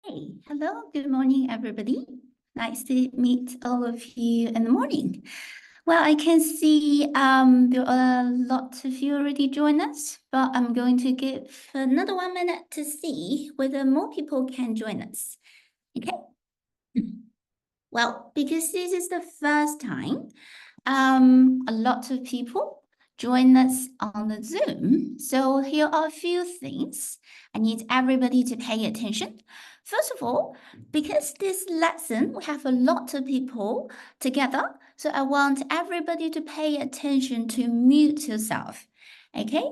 Hey, hello, good morning, everybody. Nice to meet all of you in the morning. Well, I can see there are a lot of you already joined us, but I'm going to give another 1 minute to see whether more people can join us. Okay? Well, because this is the first time, a lot of people join us on the Zoom. So here are a few things I need everybody to pay attention. First of all, because this lesson, we have a lot of people together. So I want everybody to pay attention to mute yourself. Okay.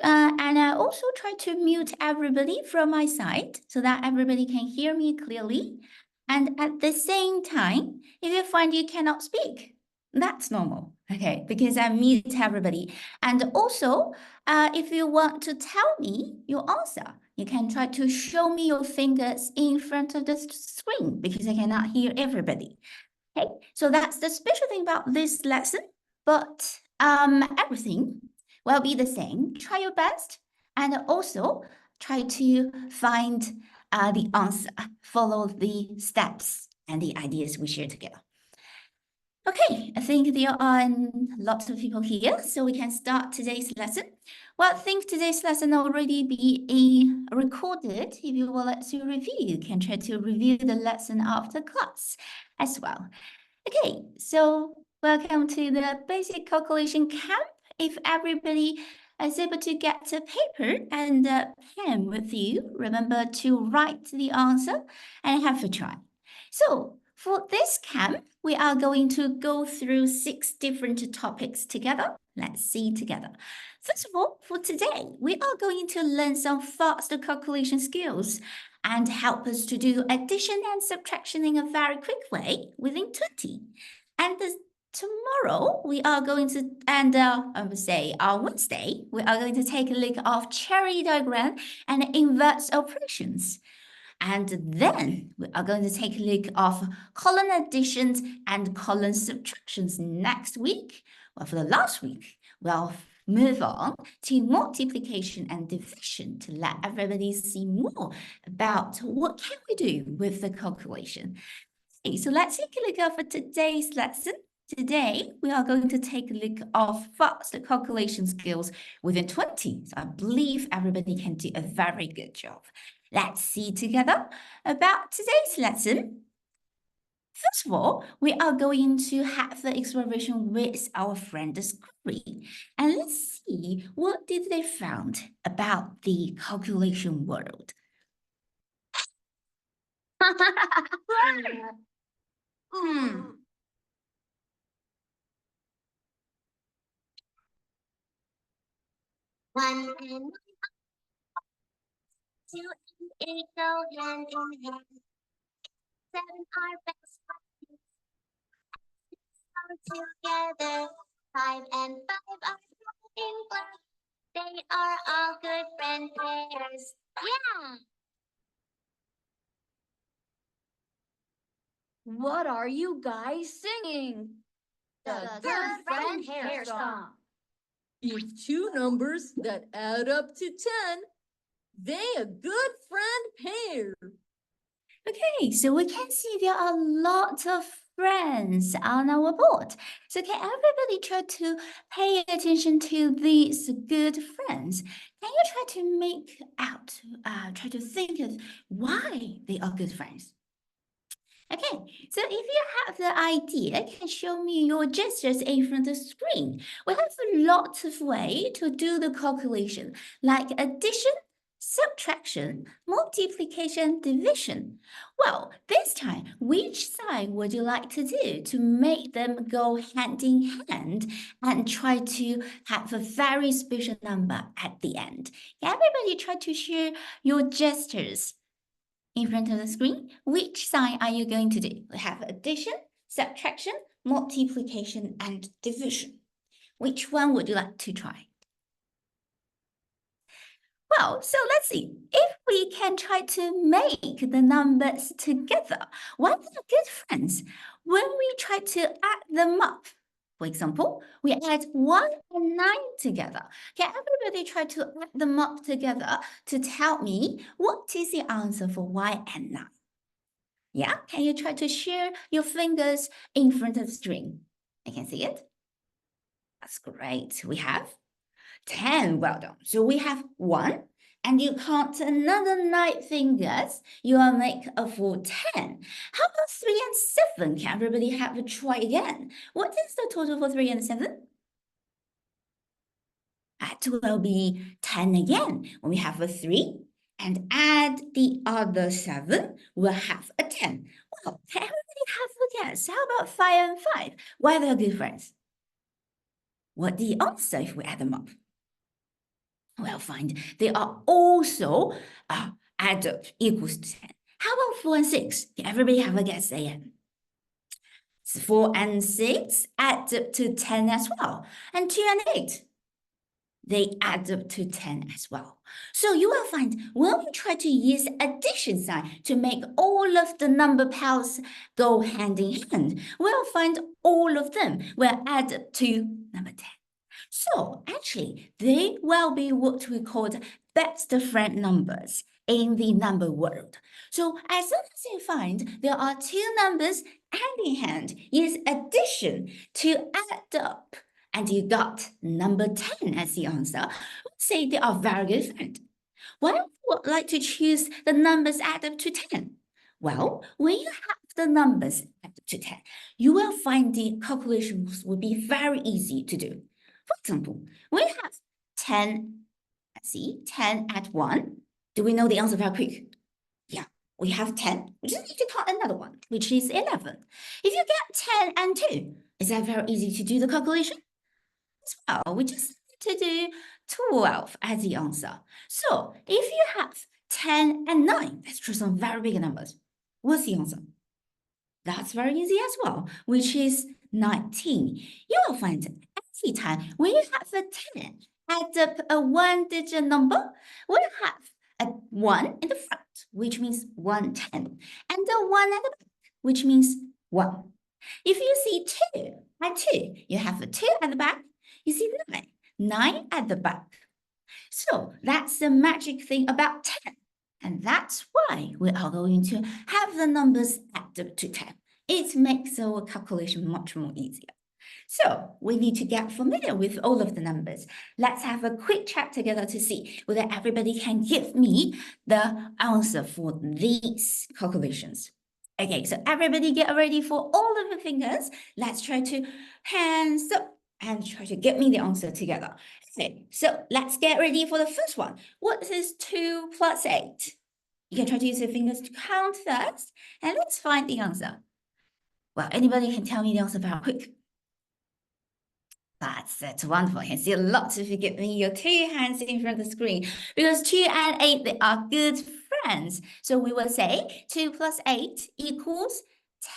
And I also try to mute everybody from my side so that everybody can hear me clearly. And at the same time, if you find you cannot speak, that's normal, okay, because I mute everybody. And also, if you want to tell me your answer, you can try to show me your fingers in front of the screen because I cannot hear everybody. Okay, so that's the special thing about this lesson, but everything will be the same. Try your best and also try to find the answer, follow the steps and the ideas we share together. Okay, I think there are lots of people here, so we can start today's lesson. Well, I think today's lesson already be recorded. If you would like to review, you can try to review the lesson after class as well. Okay, so welcome to the basic calculation camp. If everybody is able to get a paper and a pen with you, remember to write the answer and have a try. So for this camp, we are going to go through 6 different topics together. Let's see together. First of all, for today, we are going to learn some faster calculation skills and help us to do addition and subtraction in a very quick way within 20. And tomorrow we are going to, and I would say on Wednesday, we are going to take a look of cherry diagram and inverse operations. And then we are going to take a look of column additions and column subtractions next week. Well, for the last week, we'll move on to multiplication and division to let everybody see more about what can we do with the calculation. Okay, so let's take a look at today's lesson. Today, we are going to take a look of faster calculation skills within 20. So I believe everybody can do a very good job. Let's see together about today's lesson. First of all, we are going to have the exploration with our friend Discovery. And let's see what did they found about the calculation world. One and two and eight go hand in hand. 7 are best friends. 6 are together. 5 and 5 are in black. They are all good friend pairs. Yeah! What are you guys singing? The Good Friend Hair Song. If 2 numbers that add up to 10, they a good friend pair. Okay, so we can see there are lots of friends on our board. So can everybody try to pay attention to these good friends? Can you try to make out, try to think of why they are good friends? Okay, so if you have the idea, can show me your gestures in front of the screen. We have a lot of way to do the calculation, like addition, subtraction, multiplication, division. Well, this time, which side would you like to do to make them go hand in hand and try to have a very special number at the end? Everybody try to share your gestures in front of the screen. Which sign are you going to do? We have addition, subtraction, multiplication, and division. Which one would you like to try? Well, so let's see. If we can try to make the numbers together, what are good friends? When we try to add them up, for example, we add 1 and 9 together. Can everybody try to add them up together to tell me what is the answer for y and 9? Yeah, can you try to share your fingers in front of the screen? I can see it. That's great. We have 10. Well done. So we have 1, and you count another 9 fingers. You will make a full 10. How about 3 and 7? Can everybody have a try again? What is the total for 3 and 7? That will be 10 again. When we have a 3 and add the other 7, we'll have a 10. Well, can everybody have a guess? How about 5 and 5? Why are they good friends? What the answer if we add them up? Well, find they are also add up equals 10. How about 4 and 6? Can everybody have a guess again? 4 and 6 add up to 10 as well. And 2 and 8. They add up to 10 as well. So you will find when we try to use addition sign to make all of the number pairs go hand in hand, we'll find all of them will add up to number 10. So actually, they will be what we call best friend numbers in the number world. So as long as you find there are 2 numbers hand in hand, use addition to add up, and you got number 10 as the answer, say they are very good friends. Why would you like to choose the numbers add up to 10? Well, when you have the numbers add up to 10, you will find the calculations will be very easy to do. For example, we have 10, let's see, 10 at 1. Do we know the answer very quick? Yeah, we have 10. We just need to count another one, which is 11. If you get 10 and 2, is that very easy to do the calculation? As well, we just need to do 12 as the answer. So if you have 10 and 9, let's choose some very big numbers. What's the answer? That's very easy as well, which is 19. You will find every time when you have a 10, add up a 1-digit number, we'll have a 1 in the front, which means 110, and a 1 at the back, which means 1. If you see 2 and 2, you have a 2 at the back, you see 9 at the back. So that's the magic thing about 10. And that's why we are going to have the numbers add up to 10. It makes our calculation much more easier. So we need to get familiar with all of the numbers. Let's have a quick chat together to see whether everybody can give me the answer for these calculations. Okay, so everybody get ready for all of the fingers. Let's try to hands up and try to get me the answer together. Okay, so let's get ready for the first one. What is 2 plus 8? You can try to use your fingers to count first, and let's find the answer. Well, anybody can tell me the answer very quick. That's wonderful. I can see a lot of you give me your 2 hands in front of the screen because 2 and 8, they are good friends. So we will say 2 plus 8 equals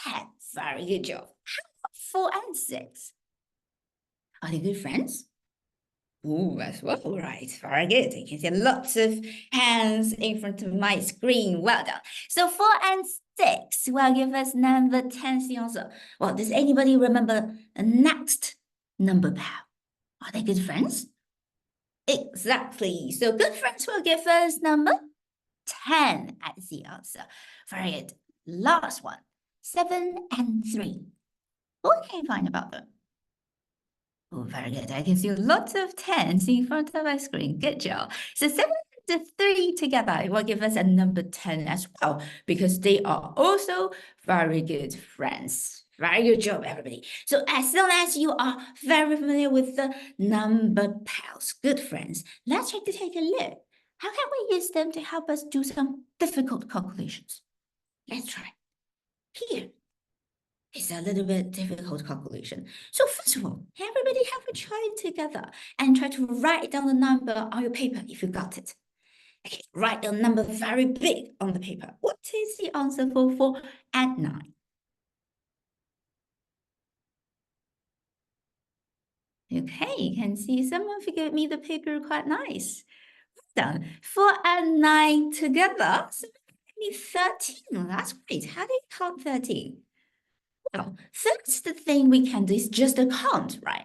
10. Very good job. How about 4 and 6? Are they good friends? Oh, as well, right. Very good. You can see lots of hands in front of my screen. Well done. So 4 and 6 will give us number 10 the answer. Well, does anybody remember the next number pair? Are they good friends? Exactly. So good friends will give us number 10 as the answer. Very good. Last one. 7 and 3. What can you find about them? Oh, very good. I can see lots of 10s in front of my screen. Good job. So 7 and 3 together will give us a number 10 as well, because they are also very good friends. Very good job, everybody. So as long as you are very familiar with the number pals, good friends, let's try to take a look. How can we use them to help us do some difficult calculations? Let's try. Here, it's a little bit difficult calculation. So first of all, everybody have a try together and try to write down the number on your paper if you got it. Okay, write the number very big on the paper. What is the answer for 4 and 9? Okay, you can see some of you gave me the paper quite nice. Well done. 4 and 9 together, so maybe 13. That's great. How do you count 13? Well, first thing we can do is just a count, right?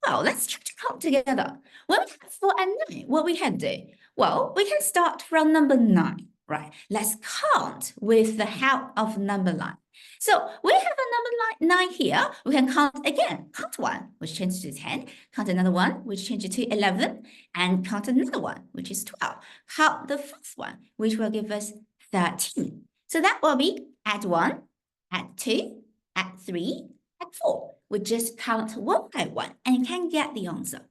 Well, let's try to count together. When we have 4 and 9, what we can do? Well, we can start from number 9. Right, let's count with the help of number line. So we have a number line 9 here. We can count again. Count 1, which changes to 10. Count another one, which changes to 11. And count another one, which is 12. Count the fourth one, which will give us 13. So that will be add 1, add 2, add 3, add 4. We just count one by one and you can get the answer.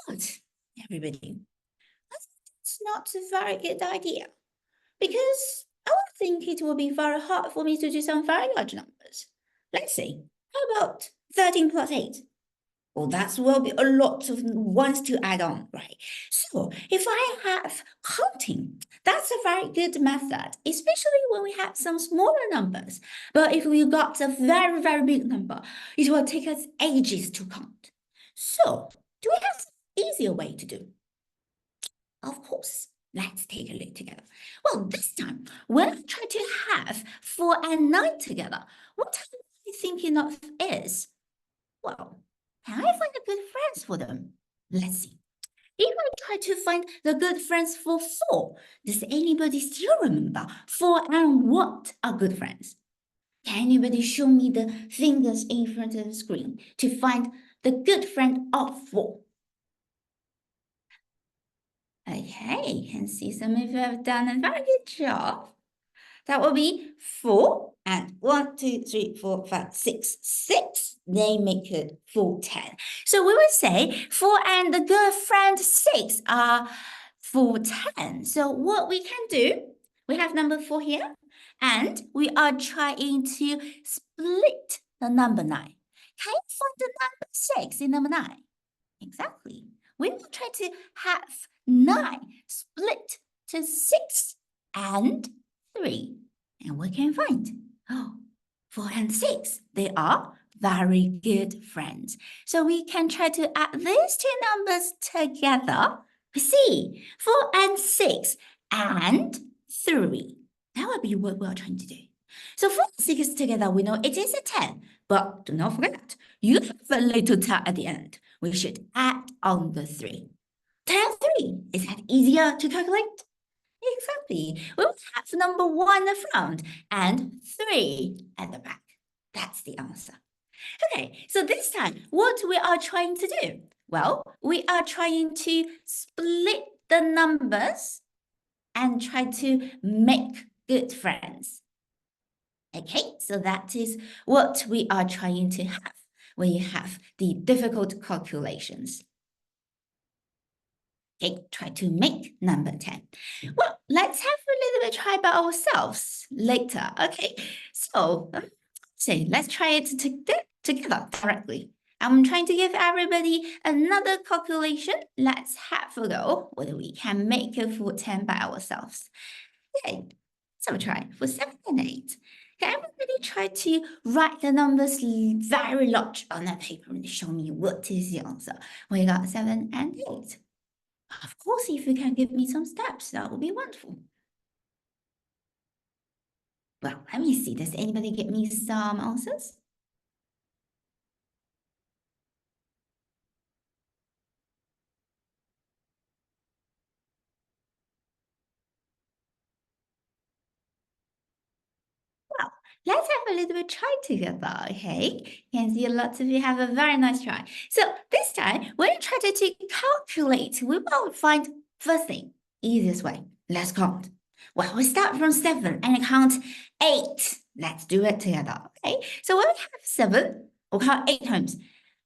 But everybody, that's not a very good idea. Because I would think it will be very hard for me to do some very large numbers. Let's see, how about 13 plus 8? Well, that will be a lot of ones to add on, right? So if I have counting, that's a very good method, especially when we have some smaller numbers. But if we got a very, very big number, it will take us ages to count. So do we have an easier way to do? Of course. Let's take a look together. Well, this time, when I try to have 4 and 9 together, what I'm thinking of is, well, can I find a good friends for them? Let's see. If I try to find the good friends for 4, does anybody still remember 4 and what are good friends? Can anybody show me the fingers in front of the screen to find the good friend of 4? Okay, you can see some of you have done a very good job. That will be 4 and 1, 2, 3, 4, 5, 6. 6, they make it 4, 10. So we will say 4 and the good friend 6 are 4, 10. So what we can do, we have number 4 here, and we are trying to split the number 9. Can you find the number 6 in number 9? Exactly. We will try to have 9 split to 6 and 3. And we can find, 4 and 6, they are very good friends. So we can try to add these two numbers together. We see 4 and 6 and 3. That would be what we're trying to do. So 4 and 6 together, we know it is a 10. But do not forget, you have a little tab at the end. We should add on the 3. 10 and 3, is that easier to calculate? Exactly. We will have number 1 at the front and 3 at the back. That's the answer. Okay, so this time, what we are trying to do? Well, we are trying to split the numbers and try to make good friends. Okay, so that is what we are trying to have when you have the difficult calculations. Okay, try to make number 10. Well, let's have a little bit try by ourselves later. Okay, so let's try it together directly. I'm trying to give everybody another calculation. Let's have a go whether we can make a full 10 by ourselves. Okay, so try for 7 and 8. Can everybody try to write the numbers very large on that paper and show me what is the answer? We got 7 and 8. Of course, if you can give me some steps, that would be wonderful. Well, let me see. Does anybody give me some answers? Well, let's have a little bit try together, okay? You can see lots of you have a very nice try. So this time, when you try to calculate, we will find first thing, easiest way. Let's count. Well, we start from 7 and count 8. Let's do it together, okay? So when we have 7, we'll count 8 times.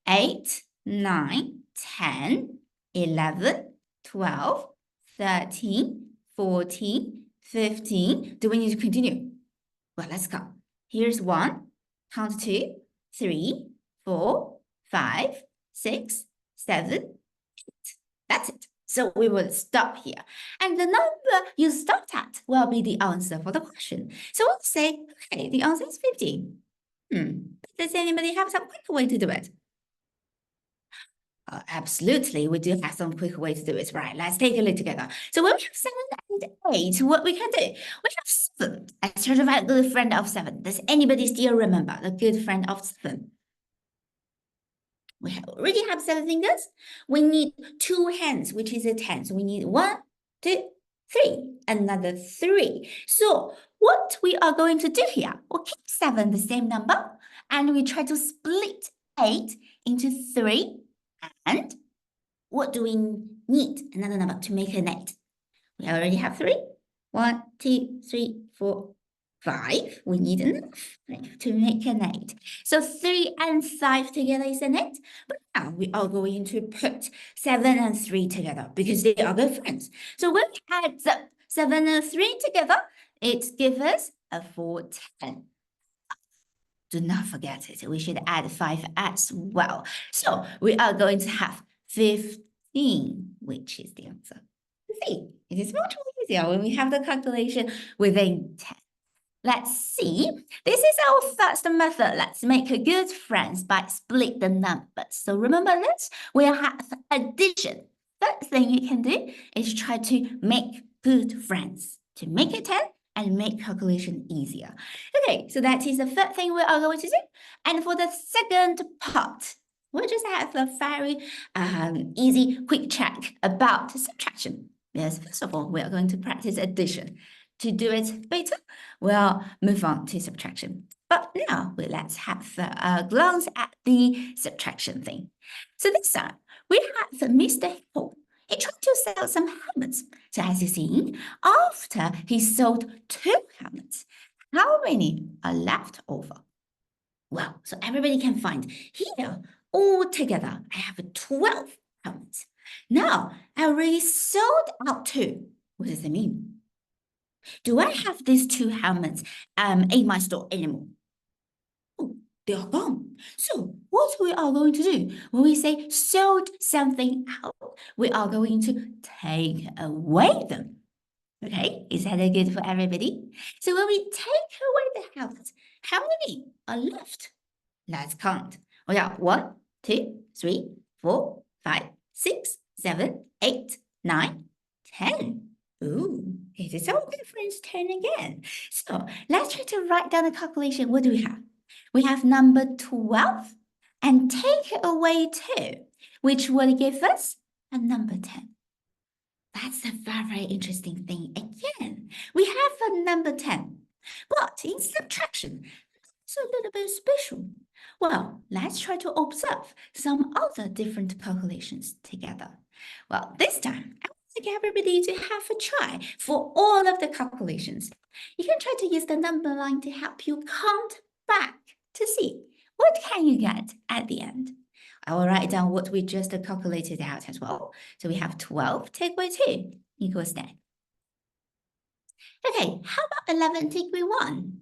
8, 9, 10, 11, 12, 13, 14, 15. Do we need to continue? Well, let's count. Here's 1, count 2, 3, 4, 5, 6, 7, 8. That's it. So we will stop here. And the number you stopped at will be the answer for the question. So we'll say, okay, the answer is 15. Does anybody have some quick way to do it? Absolutely, we do have some quick way to do it. Right, let's take a look together. So when we have 7 and 8, what we can do? We have 7. Let's try to find a good friend of 7. Does anybody still remember the good friend of 7? We already have 7 fingers. We need 2 hands, which is a 10. So we need 1, 2, 3, another 3. So what we are going to do here, we'll keep 7 the same number, and we try to split 8 into 3. And what do we need? Another number to make an 8. We already have 3. 1, 2, 3, 4, 5. We need another 5 to make an 8. So 3 and 5 together is an 8. But now we are going to put 7 and 3 together because they are good friends. So when we add up 7 and 3 together, it gives us a 4, 10. Do not forget it. We should add 5 as well. So we are going to have 15, which is the answer. See, it is much more easier when we have the calculation within 10. Let's see. This is our first method. Let's make good friends by split the numbers. So remember this, we have addition. First thing you can do is try to make good friends to make it 10 and make calculation easier. Okay, so that is the first thing we are going to do. And for the second part, we'll just have a very easy, quick check about subtraction. Yes, first of all, we are going to practice addition. To do it better, we'll move on to subtraction. But now let's have a glance at the subtraction thing. So this time, we have Mr. Hill. He tried to sell some helmets. So as you see, after he sold 2 helmets, how many are left over? Well, so everybody can find here, all together, I have 12 helmets. Now, I already sold out 2. What does it mean? Do I have these 2 helmets in my store anymore? Oh, they are gone. So what we are going to do when we say sold something out, we are going to take away them. Okay, is that good for everybody? So when we take away the helmets, how many are left? Let's count. We have 1, 2, 3, 4, 5, 6, 7, 8, 9, 10. Ooh, it is our good friend's turn again. So let's try to write down the calculation. What do we have? We have number 12 and take away 2, which will give us a number 10. That's a very, very interesting thing. Again, we have a number 10, but in subtraction, it's a little bit special. Well, let's try to observe some other different calculations together. Well, this time, I want to get everybody to have a try for all of the calculations. You can try to use the number line to help you count back to see what can you get at the end. I will write down what we just calculated out as well. So we have 12 take away 2 equals 10. Okay, how about 11 take away 1?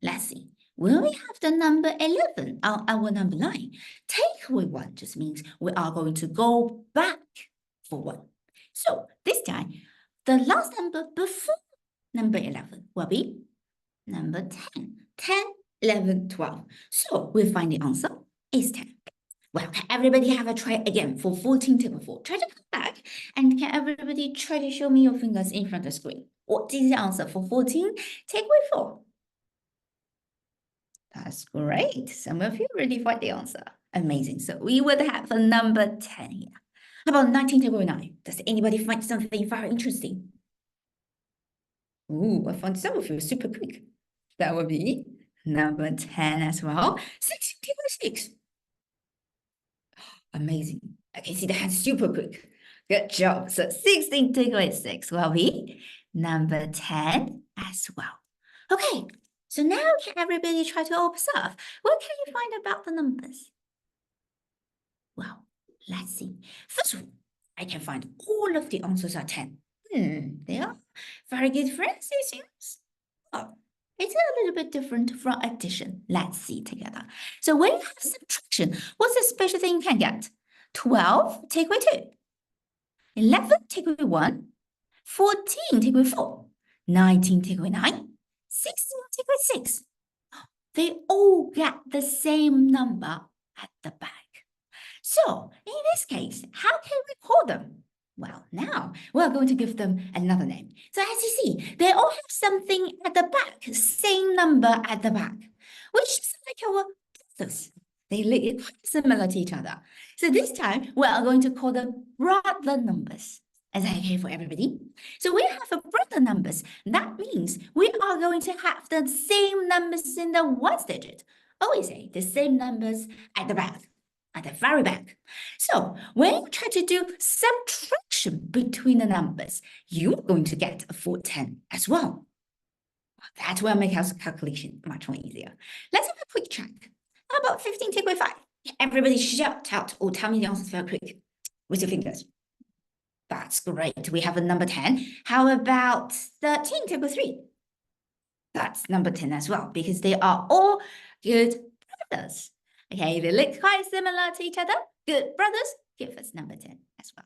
Let's see. When we have the number 11 on our number line, take away 1 just means we are going to go back for 1. So this time, the last number before number 11 will be number 10. 10, 11, 12. So we find the answer is 10. Well, can everybody have a try again for 14 take away 4? Try to come back, and can everybody try to show me your fingers in front of the screen? What is the answer for 14 take away 4? That's great. Some of you really find the answer. Amazing. So we would have a number 10 here. How about 19 take away 9? Does anybody find something very interesting? Ooh, I found some of you super quick. That would be number 10 as well. 16 take away 6. Amazing. I can see the hand super quick. Good job. So 16 take away 6 will be number 10 as well. Okay, so now can everybody try to observe? What can you find about the numbers? Well, let's see. First of all, I can find all of the answers are 10. They are very good friends, it seems. Oh, it's a little bit different from addition. Let's see together. So when you have subtraction, what's the special thing you can get? 12 take away 2. 11 take away 1. 14 take away 4. 19 take away 9. 16 take away 6. They all get the same number at the back. So in this case, how can we call them? Well, now we're going to give them another name. So as you see, they all have something at the back, same number at the back, which is like our brothers. They look similar to each other. So this time we are going to call them brother numbers. Is that okay for everybody? So we have a brother numbers. That means we are going to have the same numbers in the ones digit. Always say the same numbers at the back, at the very back. So when you try to do subtraction between the numbers, you're going to get a full 10 as well. That will make our calculation much more easier. Let's have a quick check. How about 15 take away 5? Everybody shout out or tell me the answers very quick with your fingers. That's great. We have a number 10. How about 13 take away 3? That's number 10 as well, because they are all good brothers. Okay, they look quite similar to each other. Good brothers give us number 10 as well.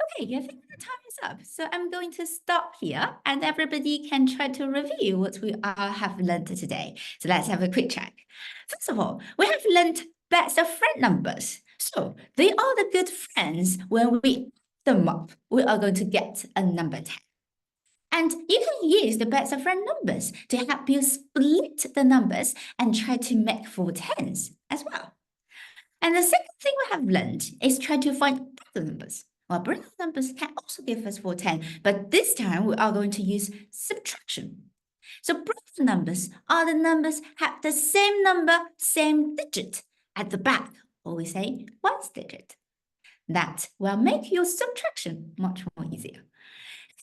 Okay, I think the time is up. So I'm going to stop here and everybody can try to review what we have learned today. So let's have a quick check. First of all, we have learned best of friend numbers. So they are the good friends. When we add them up, we are going to get a number 10. And you can use the best of friend numbers to help you split the numbers and try to make full tens as well. And the second thing we have learned is try to find brother numbers. Well, brother numbers can also give us full 10, but this time we are going to use subtraction. So brother numbers are the numbers have the same number, same digit at the back, or we say ones digit. That will make your subtraction much more easier.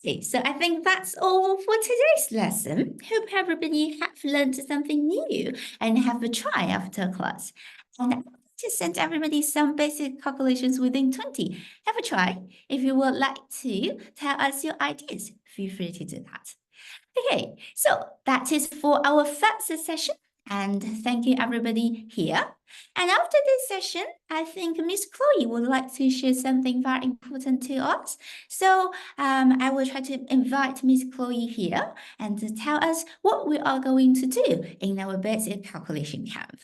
Okay, so I think that's all for today's lesson. Hope everybody have learned something new and have a try after class. And I'm going to send everybody some basic calculations within 20. Have a try. If you would like to tell us your ideas, feel free to do that. Okay, so that is for our first session. And thank you everybody here. And after this session, I think Miss Chloe would like to share something very important to us. So I will try to invite Miss Chloe here and to tell us what we are going to do in our basic calculation camp.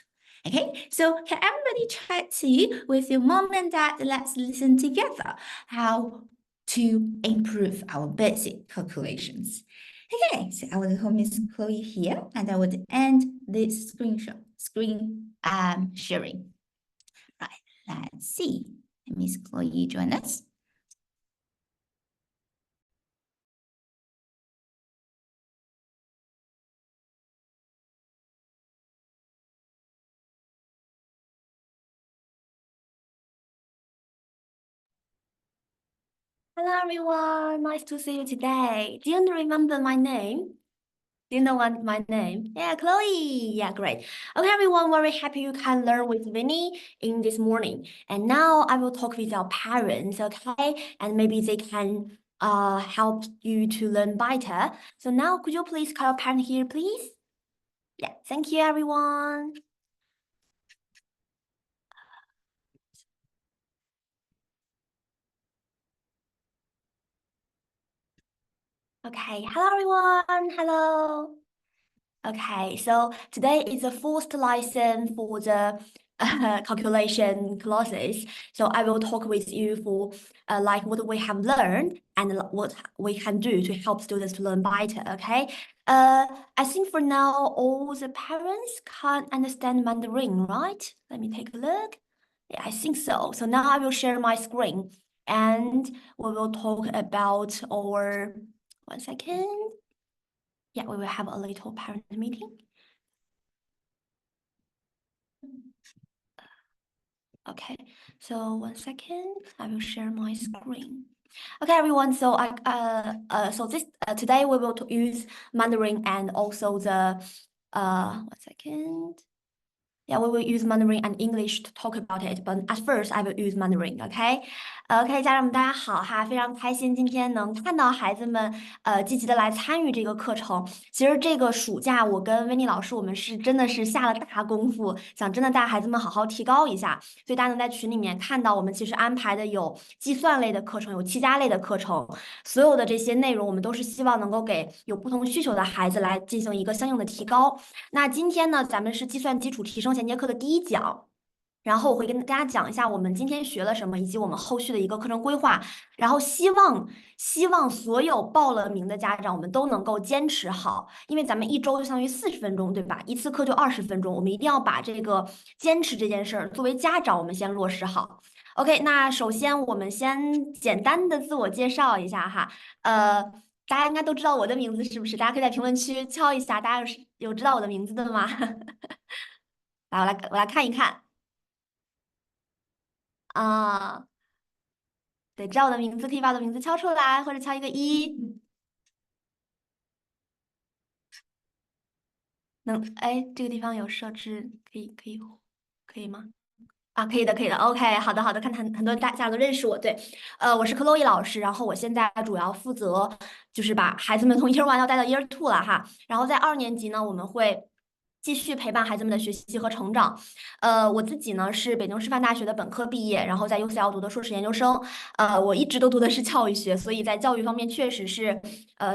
Okay, so can everybody try to, with your mom and dad, let's listen together how to improve our basic calculations. Okay, so I will hold Miss Chloe here and I would end this screen sharing. Right, let's see. Miss Chloe join us. Hello everyone, nice to see you today. Do you remember my name? Do you know what my name? Yeah, Chloe. Yeah, great. Okay, everyone, very happy you can learn with Winnie in this morning. And now I will talk with our parents, okay? And maybe they can help you to learn better. So now could you please call your parent here, please? Yeah, thank you everyone. Okay, hello everyone. Hello. Okay, so today is the first lesson for the calculation classes. So I will talk with you for like what we have learned and what we can do to help students to learn better. Okay. I think for now all the parents can't understand Mandarin, right? Let me take a look. Yeah, I think so. So now I will share my screen and we will talk about our 1 second. Yeah, we will have a little parent meeting. Okay, so 1 second, I will share my screen. Okay, everyone. So today we will use Mandarin and also the 1 second. Yeah, we will use Mandarin and English to talk about it, but at first I will use Mandarin, okay? OK，家长们大家好哈，非常开心今天能看到孩子们积极的来参与这个课程。其实这个暑假我跟温妮老师我们是真的是下了大功夫，想真的带孩子们好好提高一下。所以大家能在群里面看到我们其实安排的有计算类的课程，有7加类的课程，所有的这些内容我们都是希望能够给有不同需求的孩子来进行一个相应的提高。那今天呢，咱们是计算基础提升衔接课的第1讲。然后我会跟大家讲一下我们今天学了什么，以及我们后续的一个课程规划。然后希望所有报了名的家长，我们都能够坚持好，因为咱们1周就相当于40分钟，对吧？一次课就20分钟，我们一定要把这个坚持这件事儿作为家长，我们先落实好。OK，那首先我们先简单的自我介绍一下哈，大家应该都知道我的名字是不是？大家可以在评论区敲一下，大家有知道我的名字的吗？来，我来看一看啊，对，知道我的名字可以把我的名字敲出来，或者敲一个一。哎，这个地方有设置，可以吗？啊，可以的，可以的。OK，好的，好的。看很多大家都认识我，对，我是 Chloe 老师，然后我现在主要负责就是把孩子们从 Year One 要带到 Year Two 了哈。然后在2年级呢，我们会继续陪伴孩子们的学习和成长。我自己呢是北京师范大学的本科毕业，然后在 UCL 读的硕士研究生。我一直都读的是教育学，所以在教育方面确实是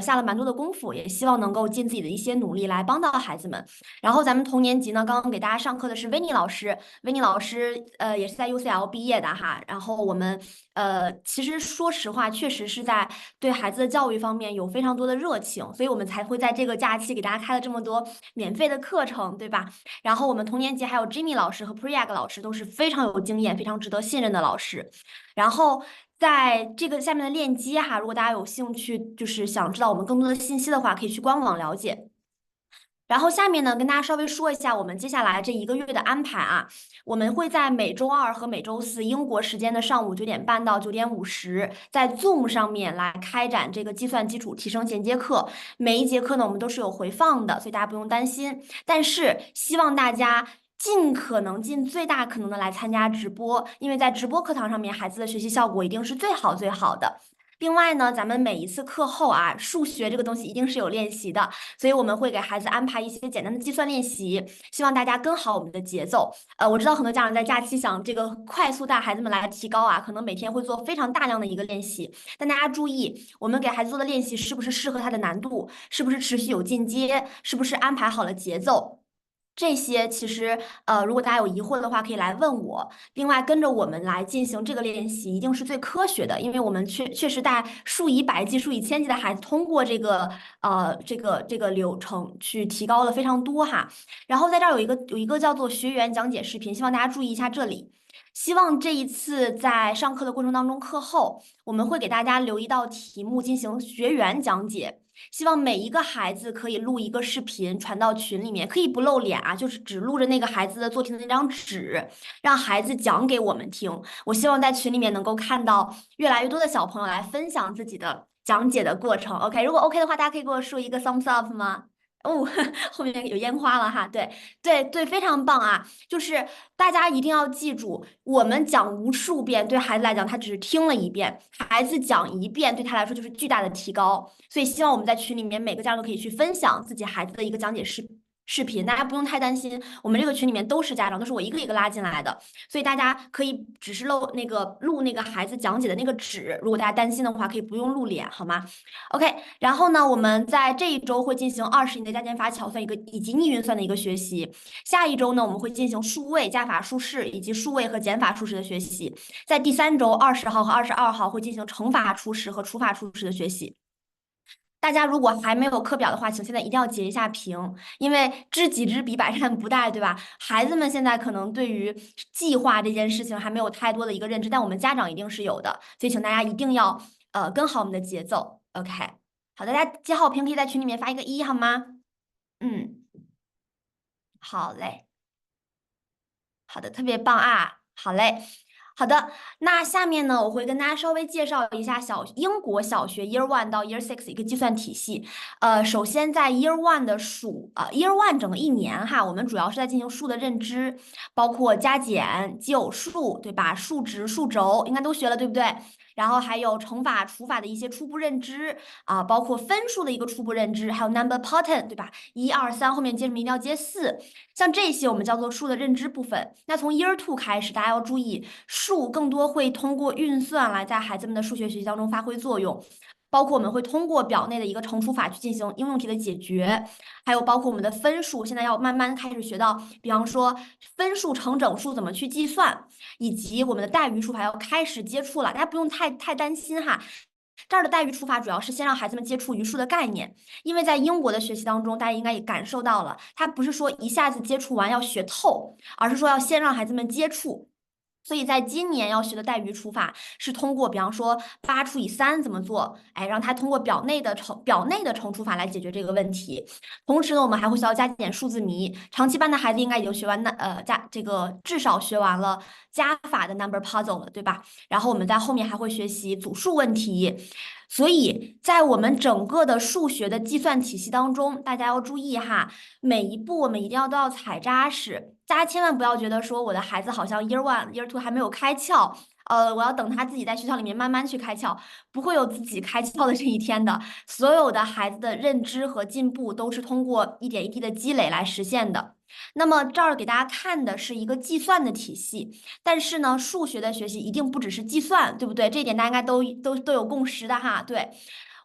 下了蛮多的功夫，也希望能够尽自己的一些努力来帮到孩子们。然后咱们同年级呢，刚刚给大家上课的是维尼老师，维尼老师也是在 UCL 毕业的哈。然后我们其实说实话，确实是在对孩子的教育方面有非常多的热情，所以我们才会在这个假期给大家开了这么多免费的课程，对吧？然后我们同年级还有 Jimmy 老师和 Priya 老师都是非常有经验、非常值得信任的老师。然后在这个下面的链接哈，如果大家有兴趣，就是想知道我们更多的信息的话，可以去官网了解。然后下面呢，跟大家稍微说一下我们接下来这1个月的安排啊。我们会在每周二和每周四英国时间的上午9点半到9点50，在 Zoom 上面来开展这个计算基础提升衔接课。每一节课呢，我们都是有回放的，所以大家不用担心。但是希望大家尽可能尽最大可能的来参加直播，因为在直播课堂上面，孩子的学习效果一定是最好最好的。另外呢，咱们每一次课后啊，数学这个东西一定是有练习的，所以我们会给孩子安排一些简单的计算练习，希望大家跟好我们的节奏。我知道很多家长在假期想这个快速带孩子们来提高啊，可能每天会做非常大量的一个练习，但大家注意，我们给孩子做的练习是不是适合他的难度，是不是持续有进阶，是不是安排好了节奏？这些其实，如果大家有疑惑的话，可以来问我。另外，跟着我们来进行这个练习，一定是最科学的，因为我们确实带数以百计、数以千计的孩子通过这个流程去提高了非常多哈。然后在这儿有一个叫做学员讲解视频，希望大家注意一下这里。希望这一次在上课的过程当中，课后我们会给大家留一道题目进行学员讲解。希望每一个孩子可以录一个视频传到群里面，可以不露脸啊，就是只录着那个孩子的做题的那张纸，让孩子讲给我们听。我希望在群里面能够看到越来越多的小朋友来分享自己的讲解的过程。OK，如果 OK 的话，大家可以给我竖一个 thumbs up 吗？哦，后面有烟花了哈，对对对，非常棒啊！就是大家一定要记住，我们讲无数遍，对孩子来讲，他只是听了一遍，孩子讲一遍对他来说就是巨大的提高。所以希望我们在群里面每个家长都可以去分享自己孩子的一个讲解视频，大家不用太担心，我们这个群里面都是家长，都是我一个一个拉进来的，所以大家可以只是录那个孩子讲解的那个纸，如果大家担心的话，可以不用露脸，好吗？OK，然后呢，我们在这一周会进行20音的加减法巧算以及逆运算的一个学习，下一周呢，我们会进行数位加法数式以及数位和减法数式的学习，在第3周20号和22号会进行乘法初式和除法初式的学习。大家如果还没有课表的话，请现在一定要截一下屏，因为知己知彼，百战不殆，对吧？孩子们现在可能对于计划这件事情还没有太多的一个认知，但我们家长一定是有的，所以请大家一定要跟好我们的节奏。OK，好，大家截好屏，可以在群里面发一个1好吗？嗯，好嘞，好的，特别棒啊，好嘞。好的，那下面呢，我会跟大家稍微介绍一下英国小学 Year One 到 Year Six 一个计算体系。首先在 Year One 的Year One 整个一年哈，我们主要是在进行数的认知，包括加减、奇偶数，对吧？数值、数轴应该都学了，对不对？然后还有乘法、除法的一些初步认知啊，包括分数的一个初步认知，还有 number pattern，对吧？1、2、3后面接什么一定要接4，像这些我们叫做数的认知部分。那从 Year Two 开始，大家要注意，数更多会通过运算来在孩子们的数学学习当中发挥作用。包括我们会通过表内的一个乘除法去进行应用题的解决，还有包括我们的分数，现在要慢慢开始学到，比方说分数乘整数怎么去计算，以及我们的代余除法要开始接触了，大家不用太担心哈。这儿的代余除法主要是先让孩子们接触余数的概念，因为在英国的学习当中，大家应该也感受到了，它不是说一下子接触完要学透，而是说要先让孩子们接触。所以在今年要学的代余除法是通过，比方说8除以3怎么做，哎，让他通过表内的乘除法来解决这个问题。同时呢，我们还会需要加点数字谜。长期班的孩子应该已经学完这个至少学完了加法的 number puzzle 了，对吧？然后我们在后面还会学习组数问题。所以在我们整个的数学的计算体系当中，大家要注意哈，每一步我们一定都要踩扎实。大家千万不要觉得说我的孩子好像 Year 1、Year 2还没有开窍，我要等他自己在学校里面慢慢去开窍，不会有自己开窍的这一天的。所有的孩子的认知和进步都是通过一点一滴的积累来实现的。那么这儿给大家看的是一个计算的体系，但是呢，数学的学习一定不只是计算，对不对？这一点大家应该都有共识的哈。对，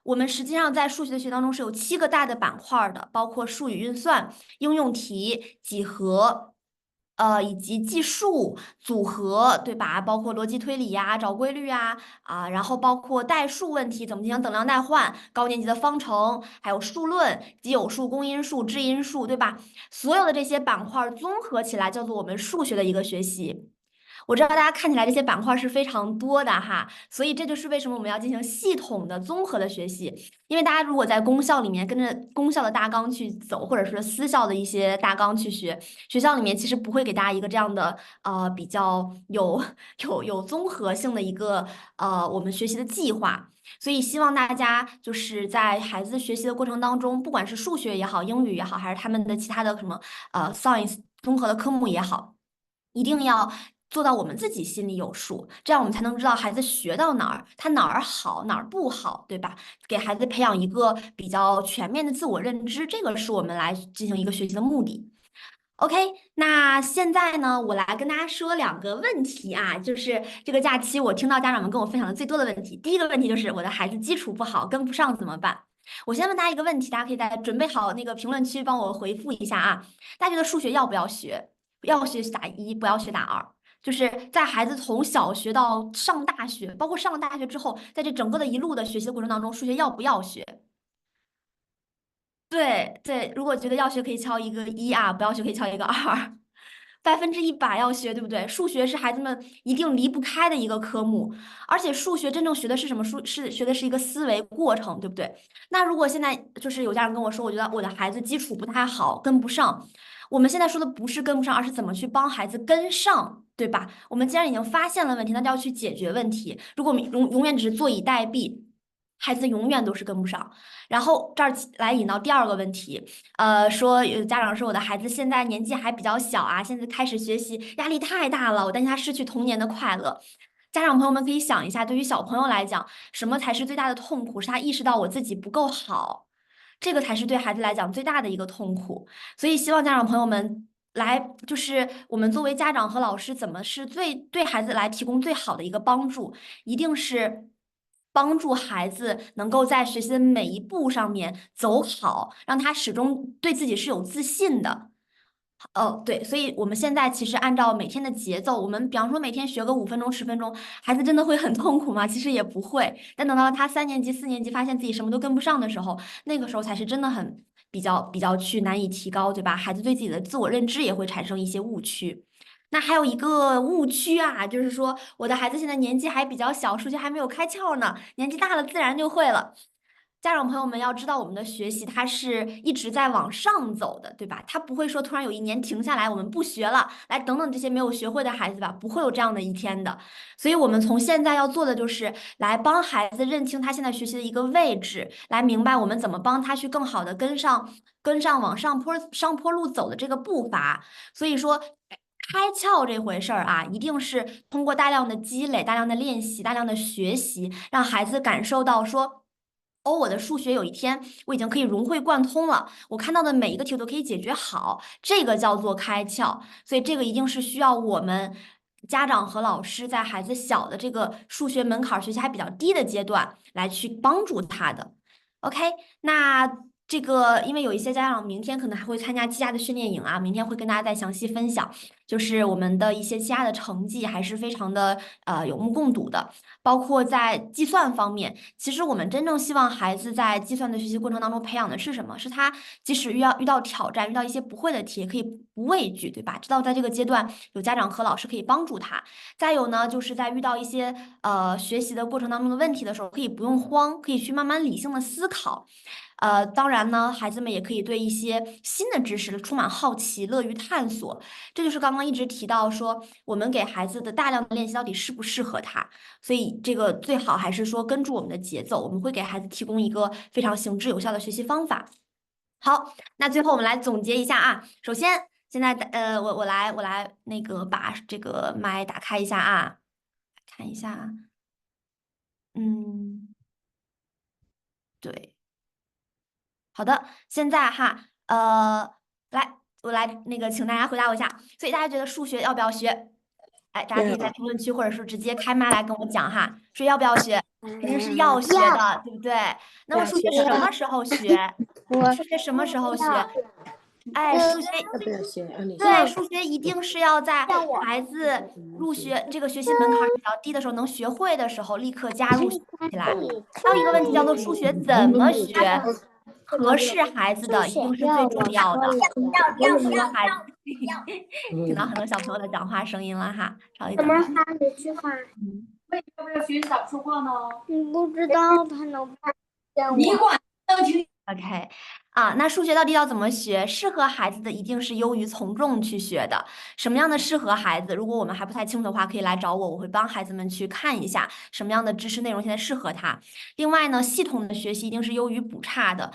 我们实际上在数学的学当中是有7个大的板块儿的，包括数语运算、应用题、几何。以及计数、组合，对吧？包括逻辑推理呀、找规律呀，然后包括代数问题，怎么进行等量代换，高年级的方程，还有数论、奇有数、公因数、质因数，对吧？所有的这些板块综合起来，叫做我们数学的一个学习。我知道大家看起来这些板块是非常多的哈，所以这就是为什么我们要进行系统的综合的学习。因为大家如果在公校里面跟着公校的大纲去走，或者是私校的一些大纲去学，学校里面其实不会给大家一个这样的比较有综合性的一个我们学习的计划。所以希望大家就是在孩子学习的过程当中，不管是数学也好，英语也好，还是他们的其他的什么science 综合的科目也好。一定要做到我们自己心里有数，这样我们才能知道孩子学到哪儿，他哪儿好，哪儿不好，对吧？给孩子培养一个比较全面的自我认知，这个是我们来进行一个学习的目的。OK，那现在呢，我来跟大家说2个问题啊，就是这个假期我听到家长们跟我分享的最多的问题。第一个问题就是我的孩子基础不好，跟不上怎么办？我先问大家一个问题，大家可以在准备好那个评论区帮我回复一下啊。大家觉得数学要不要学？要学打1，不要学打2。就是在孩子从小学到上大学，包括上了大学之后，在这整个的一路的学习的过程当中，数学要不要学？对对，如果觉得要学，可以敲一个1啊，不要学可以敲一个2。100%要学，对不对？数学是孩子们一定离不开的一个科目，而且数学真正学的是什么？学的是一个思维过程，对不对？那如果现在就是有家长跟我说，我觉得我的孩子基础不太好，跟不上。我们现在说的不是跟不上，而是怎么去帮孩子跟上，对吧？我们既然已经发现了问题，那就要去解决问题。如果我们永远只是坐以待毙，孩子永远都是跟不上。然后这儿来引到第2个问题，说有家长说我的孩子现在年纪还比较小啊，现在开始学习压力太大了，我担心他失去童年的快乐。家长朋友们可以想一下，对于小朋友来讲，什么才是最大的痛苦？是他意识到我自己不够好，这个才是对孩子来讲最大的一个痛苦。所以希望家长朋友们来，就是我们作为家长和老师，怎么是对孩子来提供最好的一个帮助，一定是。帮助孩子能够在学习的每一步上面走好，让他始终对自己是有自信的。对，所以我们现在其实按照每天的节奏，我们比方说每天学个5分钟、10分钟，孩子真的会很痛苦吗？其实也不会。但等到他3年级、4年级，发现自己什么都跟不上的时候，那个时候才是真的很比较去难以提高，对吧？孩子对自己的自我认知也会产生一些误区。那还有一个误区啊，就是说我的孩子现在年纪还比较小，数学还没有开窍呢，年纪大了自然就会了。家长朋友们要知道，我们的学习它是一直在往上走的，对吧？他不会说突然有一年停下来，我们不学了，来等等这些没有学会的孩子吧，不会有这样的一天的。所以，我们从现在要做的就是来帮孩子认清他现在学习的一个位置，来明白我们怎么帮他去更好的跟上往上坡路走的这个步伐。所以说。开窍这回事儿啊，一定是通过大量的积累、大量的练习、大量的学习，让孩子感受到说。哦，我的数学有一天我已经可以融会贯通了，我看到的每一个题我都可以解决好，这个叫做开窍。所以这个一定是需要我们家长和老师在孩子小的这个数学门槛儿学习还比较低的阶段来去帮助他的。OK，那这个，因为有一些家长明天可能还会参加机加的训练营啊，明天会跟大家再详细分享，就是我们的一些机加的成绩还是非常的有目共睹的，包括在计算方面，其实我们真正希望孩子在计算的学习过程当中培养的是什么？是他即使遇到挑战，遇到一些不会的题，也可以不畏惧，对吧？知道在这个阶段有家长和老师可以帮助他。再有呢，就是在遇到一些学习的过程当中的问题的时候，可以不用慌，可以去慢慢理性的思考。当然呢，孩子们也可以对一些新的知识充满好奇，乐于探索。这就是刚刚一直提到说，我们给孩子的大量的练习到底适不适合他。所以这个最好还是说跟住我们的节奏，我们会给孩子提供一个非常行之有效的学习方法。好，那最后我们来总结一下啊。首先，现在我来那个把这个麦打开一下啊，看一下，嗯，对。好的，现在哈，我来那个，请大家回答我一下。所以大家觉得数学要不要学？哎，大家可以在评论区或者说直接开麦来跟我讲哈，说要不要学？肯定是要学的，对不对？那么数学什么时候学？数学什么时候学？哎，数学要不要学啊？你对，数学一定是要在孩子入学这个学习门槛儿比较低的时候，能学会的时候，立刻加入学起来。还有一个问题叫做数学怎么学？合适孩子的一定是最重要的。不适合孩子，听到很多小朋友的讲话声音了哈，稍微等一下。这句话？嗯为什么要学习咋不说话呢？你不知道他能看见我。你管能听，OK，那数学到底要怎么学？适合孩子的一定是优于从众去学的。什么样的适合孩子？如果我们还不太清楚的话，可以来找我，我会帮孩子们去看一下什么样的知识内容现在适合他。另外呢，系统的学习一定是优于补差的。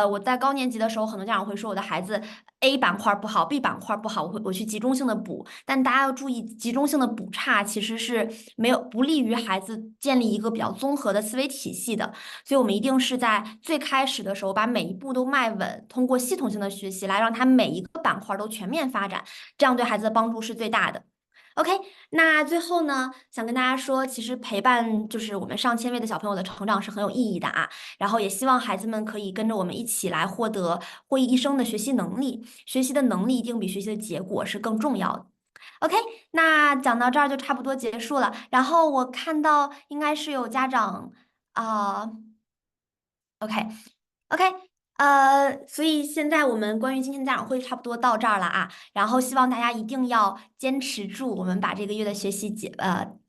我在高年级的时候，很多家长会说我的孩子 A 板块不好，B 板块不好，我去集中性的补。但大家要注意，集中性的补差其实是没有不利于孩子建立一个比较综合的思维体系的。所以我们一定是在最开始的时候把每一步都迈稳，通过系统性的学习来让他每一个板块都全面发展，这样对孩子的帮助是最大的。OK，那最后呢，想跟大家说，其实陪伴就是我们上千位的小朋友的成长是很有意义的啊。然后也希望孩子们可以跟着我们一起来获益一生的学习能力。学习的能力一定比学习的结果是更重要的。OK，那讲到这儿就差不多结束了。然后我看到应该是有家长啊。OK，所以现在我们关于今天的家长会差不多到这儿了啊，然后希望大家一定要坚持住，我们把这个月的学习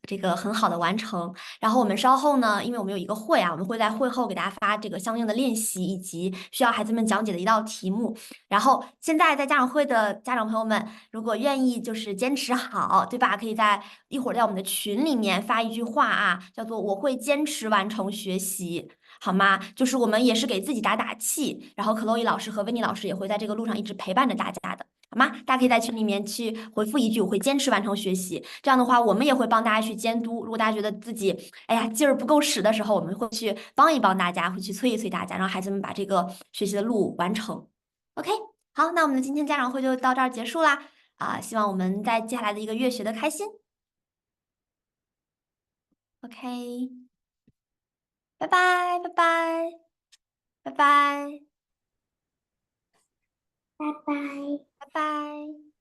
这个很好的完成。然后我们稍后呢，因为我们有一个会啊，我们会在会后给大家发这个相应的练习以及需要孩子们讲解的一道题目。然后现在在家长会的家长朋友们，如果愿意就是坚持好，对吧？可以在一会儿在我们的群里面发一句话啊，叫做“我会坚持完成学习”。好吗？就是我们也是给自己打打气，然后克洛伊老师和温妮老师也会在这个路上一直陪伴着大家的，好吗？大家可以在群里面去回复一句“我会坚持完成学习”，这样的话我们也会帮大家去监督。如果大家觉得自己哎呀劲儿不够使的时候，我们会去帮一帮大家，会去催一催大家，让孩子们把这个学习的路完成。OK，好，那我们的今天家长会就到这儿结束啦。希望我们在接下来的一个月学得开心。OK，拜拜，拜拜，拜拜。拜拜。拜拜。